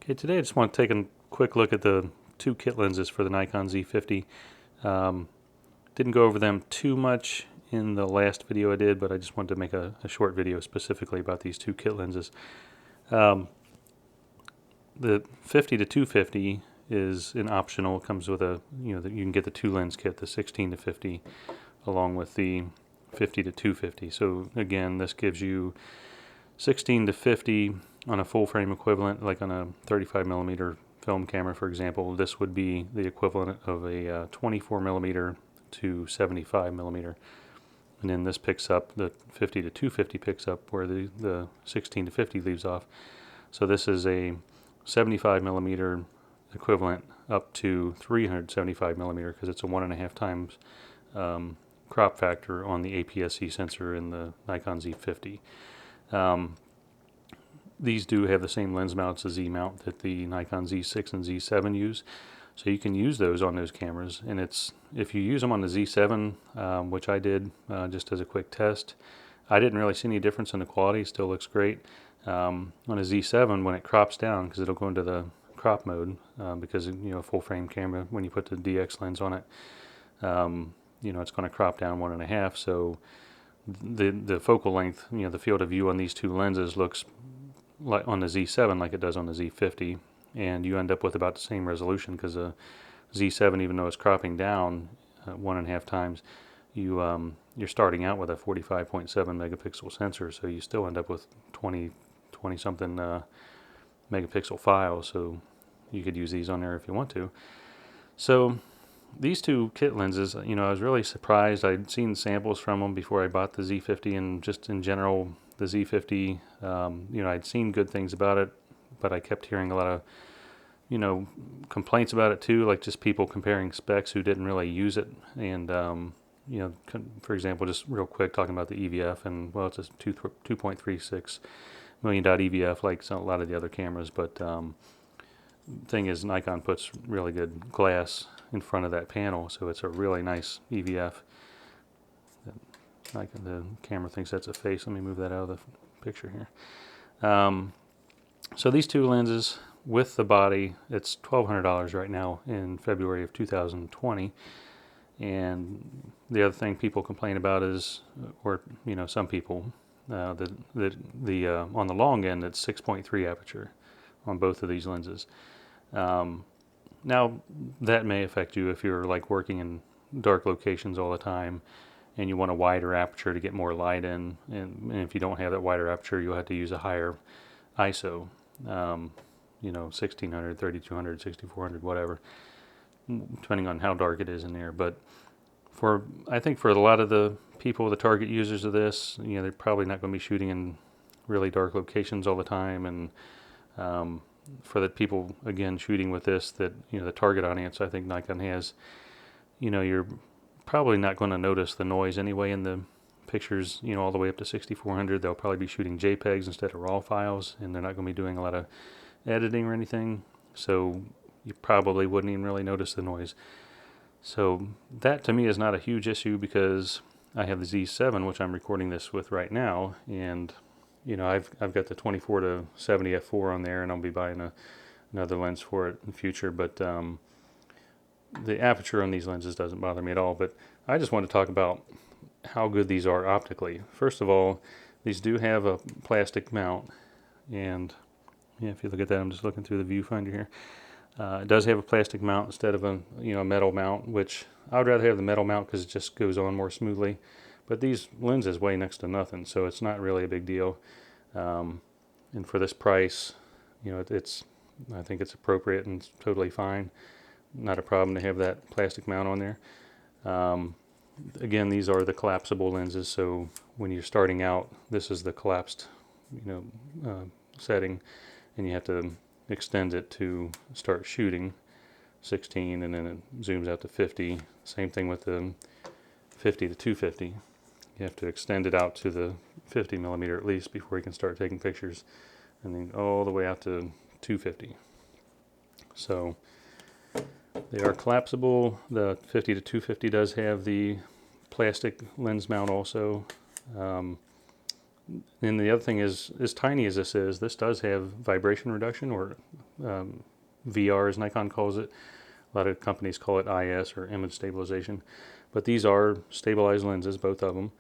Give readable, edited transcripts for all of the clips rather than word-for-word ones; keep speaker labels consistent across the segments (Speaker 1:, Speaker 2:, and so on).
Speaker 1: Okay, today I just want to take a quick look at the two kit lenses for the Nikon Z50. Didn't go over them too much in the last video I did, but I just wanted to make a short video specifically about these two kit lenses. The 50 to 250 is an optional. It comes with a, you can get the two lens kit, the 16 to 50, along with the 50 to 250. So again, this gives you 16 to 50 on a full frame equivalent, like on a 35mm film camera, for example. This would be the equivalent of a 24mm to 75mm. And then this picks up, the 50 to 250 picks up where the 16 to 50 leaves off. So this is a 75mm equivalent up to 375mm because it's a 1.5 times crop factor on the APS-C sensor in the Nikon Z50. These do have the same lens mounts, the Z mount, that the Nikon Z6 and Z7 use. So you can use those on those cameras. And if you use them on the Z7, which I did just as a quick test, I didn't really see any difference in the quality. It still looks great. On a Z7, when it crops down, because it'll go into the crop mode, because a full frame camera, when you put the DX lens on it, it's going to crop down 1.5. So the focal length, the field of view on these two lenses looks like on the Z7 like it does on the Z50, and you end up with about the same resolution because the Z7, even though it's cropping down 1.5 times, you're starting out with a 45.7 megapixel sensor, so you still end up with 20 something megapixel files. So you could use these on there if you want to. So these two kit lenses, I was really surprised. I'd seen samples from them before I bought the Z50, and just in general, the Z50, I'd seen good things about it, but I kept hearing a lot of, complaints about it too, like just people comparing specs who didn't really use it. And, for example, just real quick, talking about the EVF, and well, it's a 2.36 million dot EVF like a lot of the other cameras, but thing is, Nikon puts really good glass in front of that panel, so it's a really nice EVF. The camera thinks that's a face. Let me move that out of the picture here. So these two lenses with the body, it's $1,200 right now in February of 2020. And the other thing people complain about is, or some people, on the long end, it's 6.3 aperture on both of these lenses. Now that may affect you if you're like working in dark locations all the time and you want a wider aperture to get more light in, and if you don't have that wider aperture, you'll have to use a higher ISO, 1600, 3200, 6400, whatever, depending on how dark it is in there. But I think for a lot of the people, the target users of this, they're probably not going to be shooting in really dark locations all the time. And for the people, again, shooting with this, that, the target audience I think Nikon has, you're probably not going to notice the noise anyway in the pictures, all the way up to 6400. They'll probably be shooting JPEGs instead of RAW files, and they're not going to be doing a lot of editing or anything, so you probably wouldn't even really notice the noise. So that to me is not a huge issue, because I have the Z7, which I'm recording this with right now, and I've got the 24 to 70 f4 on there, and I'll be buying another lens for it in the future. But the aperture on these lenses doesn't bother me at all. But I just want to talk about how good these are optically. First of all, these do have a plastic mount, and if you look at that, I'm just looking through the viewfinder here. It does have a plastic mount instead of a metal mount, which I would rather have the metal mount because it just goes on more smoothly. But these lenses weigh next to nothing, so it's not really a big deal. And for this price, I think it's appropriate and it's totally fine. Not a problem to have that plastic mount on there. Again, these are the collapsible lenses, so when you're starting out, this is the collapsed, setting, and you have to extend it to start shooting 16, and then it zooms out to 50. Same thing with the 50 to 250. You have to extend it out to the 50mm at least before you can start taking pictures, and then all the way out to 250. So they are collapsible. The 50 to 250 does have the plastic lens mount also. And the other thing is, as tiny as this does have vibration reduction, or VR as Nikon calls it. A lot of companies call it IS, or image stabilization. But these are stabilized lenses, both of them.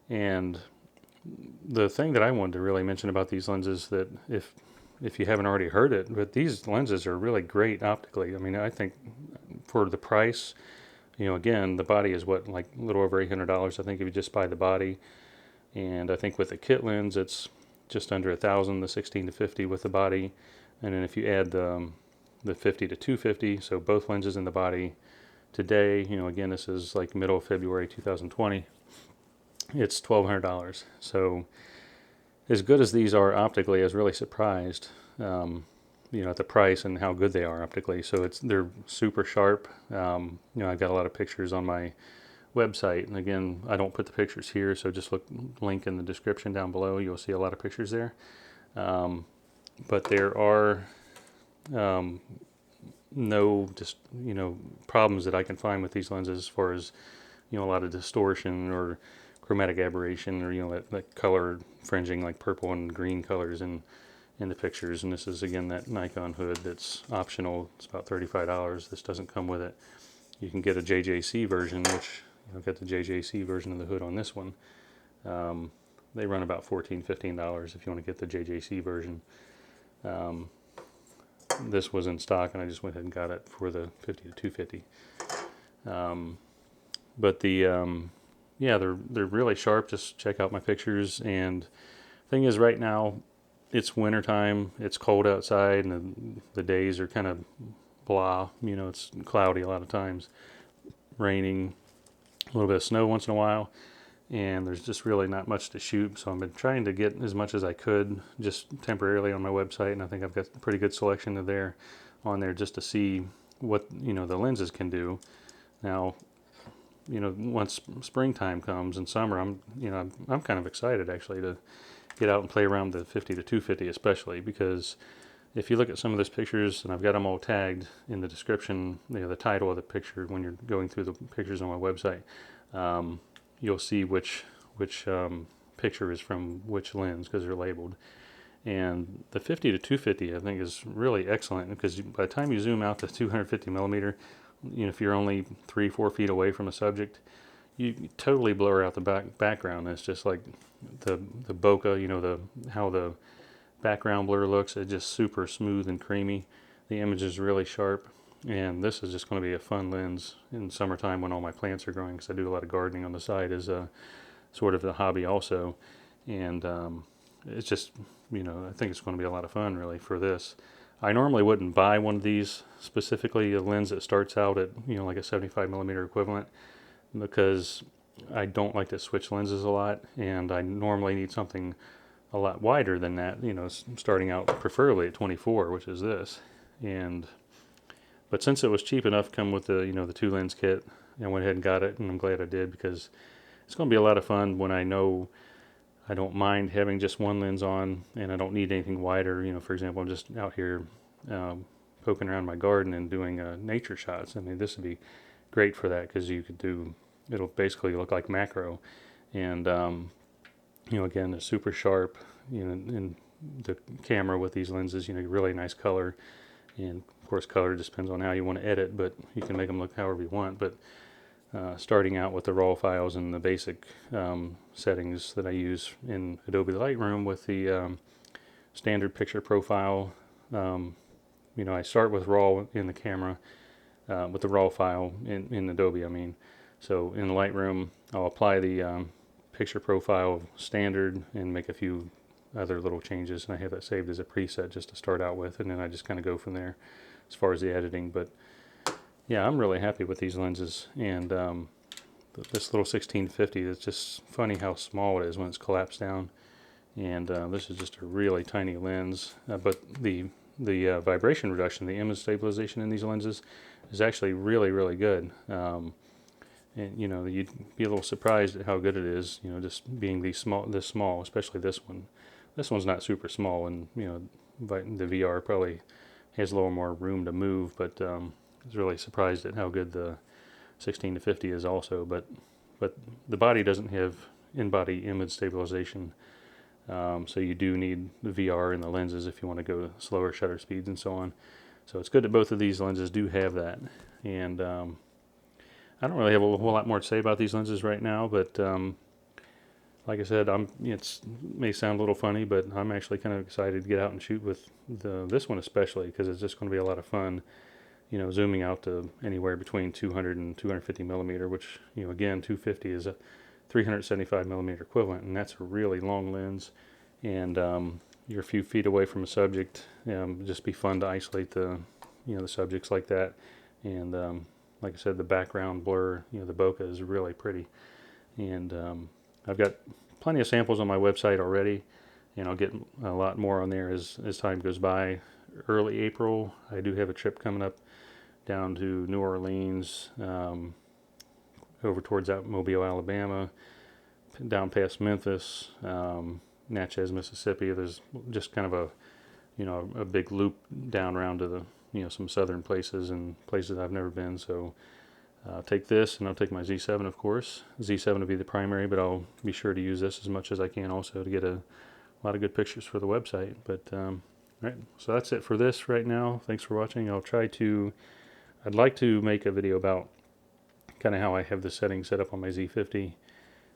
Speaker 1: And the thing that I wanted to really mention about these lenses, that if you haven't already heard it, but these lenses are really great optically. I mean, I think for the price, again, the body is what, like a little over $800, I think, if you just buy the body. And I think with the kit lens, it's just under $1,000, the 16-50 with the body. And then if you add the 50-250, so both lenses in the body today, again, this is like middle of February 2020, it's $1,200. So as good as these are optically, I was really surprised, at the price and how good they are optically. So they're super sharp. I've got a lot of pictures on my website, and again, I don't put the pictures here, so just link in the description down below. You'll see a lot of pictures there. But there are no problems that I can find with these lenses, as far as a lot of distortion or chromatic aberration, or that color fringing, like purple and green colors in the pictures. And this is, again, that Nikon hood that's optional. It's about $35. This doesn't come with it. You can get a JJC version, which I've got the JJC version of the hood on this one. They run about $14-15 if you want to get the JJC version. This was in stock, and I just went ahead and got it for the 50-250. But yeah, they're really sharp. Just check out my pictures. And thing is, right now it's wintertime. It's cold outside, and the days are kind of blah. It's cloudy a lot of times, raining, a little bit of snow once in a while, and there's just really not much to shoot. So I've been trying to get as much as I could just temporarily on my website, and I think I've got a pretty good selection of on there just to see what the lenses can do. Now, once springtime comes and summer, I'm kind of excited actually to get out and play around the 50-250, especially because if you look at some of those pictures, and I've got them all tagged in the description, the title of the picture when you're going through the pictures on my website, you'll see which picture is from which lens, because they're labeled. And the 50-250, I think, is really excellent, because by the time you zoom out to 250 millimeter, if you're only 3-4 feet away from a subject, you totally blur out the background. It's just like the bokeh, how the background blur looks. It's just super smooth and creamy. The image is really sharp, and this is just going to be a fun lens in summertime when all my plants are growing, because I do a lot of gardening on the side as a sort of a hobby also. And it's just, I think it's going to be a lot of fun really for this. I normally wouldn't buy one of these, specifically a lens that starts out at like a 75 millimeter equivalent, because I don't like to switch lenses a lot, and I normally need something a lot wider than that, starting out preferably at 24, which is this. But since it was cheap enough to come with the the 2-lens kit, I went ahead and got it, and I'm glad I did, because it's going to be a lot of fun when I know I don't mind having just one lens on, and I don't need anything wider. For example, I'm just out here poking around my garden and doing nature shots. I mean, this would be great for that, because it'll basically look like macro. And again, it's super sharp, in the camera with these lenses, really nice color. And of course, color just depends on how you want to edit, but you can make them look however you want. But starting out with the raw files and the basic settings that I use in Adobe Lightroom with the standard picture profile, I start with raw in the camera, with the raw file in Adobe, I mean. So in Lightroom, I'll apply the picture profile standard and make a few other little changes, and I have that saved as a preset just to start out with, and then I just kind of go from there as far as the editing. But yeah, I'm really happy with these lenses, and this little 16-50, it's just funny how small it is when it's collapsed down. And this is just a really tiny lens, but the vibration reduction, the image stabilization in these lenses is actually really, really good. And you'd be a little surprised at how good it is, just being this small, especially this one. This one's not super small, and the VR probably has a little more room to move, but I was really surprised at how good the 16-50 is also. But the body doesn't have in-body image stabilization So you do need the VR and the lenses if you want to go to slower shutter speeds and so on. So it's good that both of these lenses do have that. And I don't really have a whole lot more to say about these lenses right now, but like I said, it may sound a little funny, but I'm actually kind of excited to get out and shoot with this one especially, because it's just going to be a lot of fun, you know, zooming out to anywhere between 200 and 250 millimeter, which, you know, again, 250 is a 375 millimeter equivalent, and that's a really long lens. And you're a few feet away from a subject, just be fun to isolate the, you know, the subjects like that. And like I said, the background blur, you know, the bokeh is really pretty. And I've got plenty of samples on my website already, and I'll get a lot more on there as time goes by. Early April, I do have a trip coming up down to New Orleans, over towards out Mobile, Alabama, down past Memphis, Natchez, Mississippi. There's just kind of a, you know, a big loop down around to the, you know, some southern places and places I've never been. So I'll take this, and I'll take my Z7, of course. Z7 will be the primary, but I'll be sure to use this as much as I can also to get a lot of good pictures for the website. But all right, so that's it for this right now. Thanks for watching. I'd like to make a video about kind of how I have the settings set up on my Z50,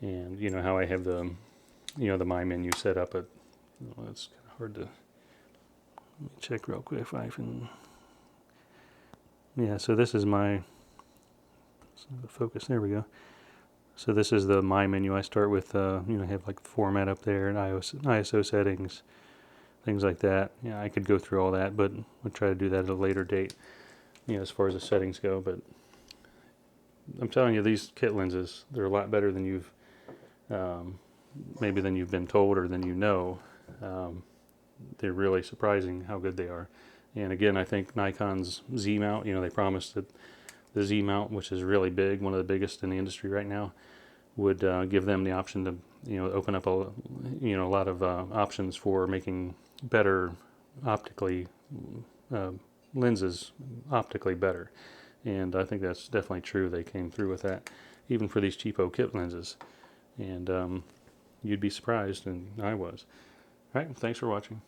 Speaker 1: and, you know, how I have the, you know, the My menu set up. But well, it's kind of hard to, let me check real quick if I can. Yeah, so this is my, the focus, there we go. So this is the My menu. I start with, you know, I have like the format up there and ISO settings, things like that. Yeah, I could go through all that, but we'll try to do that at a later date, you know, as far as the settings go. But I'm telling you, these kit lenses, they're a lot better than you've, maybe than you've been told or than you know. They're really surprising how good they are. And again, I think Nikon's Z mount, you know, they promised that the Z mount, which is really big, one of the biggest in the industry right now, would give them the option to, you know, open up a, you know, a lot of options for making better optically lenses optically better. And I think that's definitely true. They came through with that, even for these cheapo kit lenses. And you'd be surprised, and I was. All right, thanks for watching.